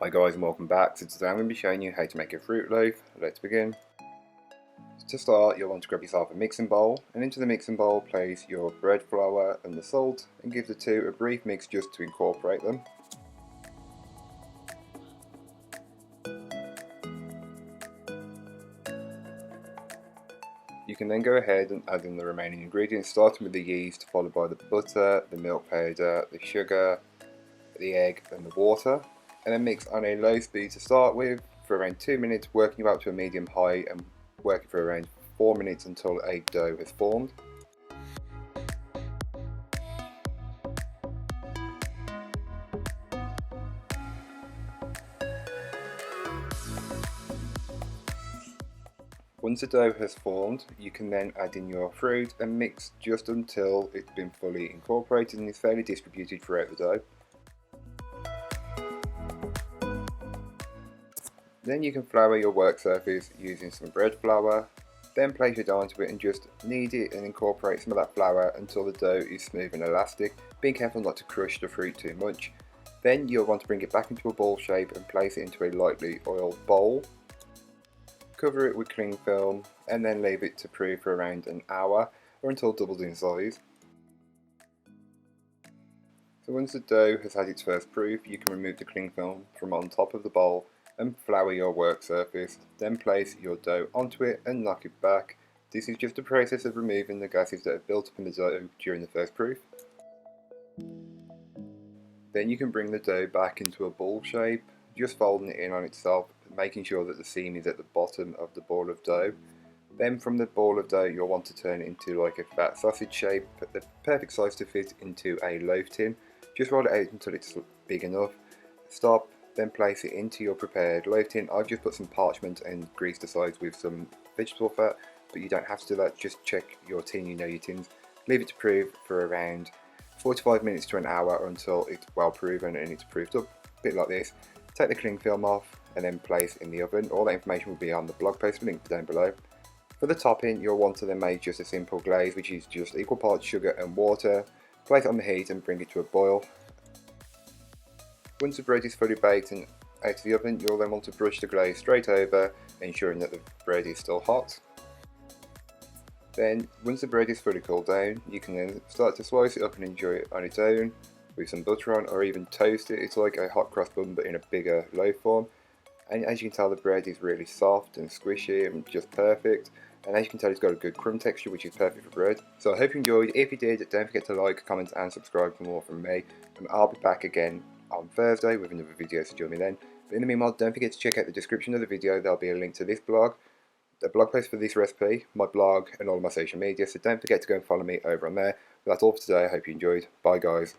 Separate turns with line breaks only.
Hi guys and welcome back. So today I'm going to be showing you how to make a fruit loaf. Let's begin. To start, you'll want to grab yourself a mixing bowl, and into the mixing bowl place your bread flour and the salt, and give the two a brief mix just to incorporate them. You can then go ahead and add in the remaining ingredients, starting with the yeast, followed by the butter, the milk powder, the sugar, the egg and the water, and then mix on a low speed to start with for around 2 minutes, working you up to a medium high and working for around 4 minutes until a dough is formed. Once the dough has formed, you can then add in your fruit and mix just until it's been fully incorporated and is fairly distributed throughout the dough. Then you can flour your work surface using some bread flour, then place your dough onto it and just knead it and incorporate some of that flour until the dough is smooth and elastic, being careful not to crush the fruit too much. Then you'll want to bring it back into a ball shape and place it into a lightly oiled bowl. Cover it with cling film and then leave it to proof for around an hour or until doubled in size. So once the dough has had its first proof, you can remove the cling film from on top of the bowl and flour your work surface, then place your dough onto it and knock it back. This is just a process of removing the gases that have built up in the dough during the first proof. Then you can bring the dough back into a ball shape, just folding it in on itself, making sure that the seam is at the bottom of the ball of dough. Then from the ball of dough you'll want to turn it into like a fat sausage shape, the perfect size to fit into a loaf tin. Just roll it out until it's big enough. Stop, then place it into your prepared loaf tin. I've just put some parchment and grease the sides with some vegetable fat, but you don't have to do that, just check your tin, you know your tins. Leave it to proof for around 45 minutes to an hour until it's well proven and it's proofed up, a bit like this. Take the cling film off and then place in the oven. All that information will be on the blog post linked down below. For the topping, you'll want to then make just a simple glaze, which is just equal parts sugar and water. Place it on the heat and bring it to a boil. Once the bread is fully baked and out of the oven, you'll then want to brush the glaze straight over, ensuring that the bread is still hot. Then, once the bread is fully cooled down, you can then start to slice it up and enjoy it on its own, with some butter on, or even toast it. It's like a hot cross bun but in a bigger loaf form. And as you can tell, the bread is really soft and squishy and just perfect. And as you can tell, it's got a good crumb texture, which is perfect for bread. So I hope you enjoyed. If you did, don't forget to like, comment and subscribe for more from me. And I'll be back again on Thursday with another video, so join me then. But in the meanwhile, don't forget to check out the description of the video. There'll be a link to this blog, a blog post for this recipe, my blog and all of my social media. So don't forget to go and follow me over on there. But that's all for today. I hope you enjoyed. Bye guys.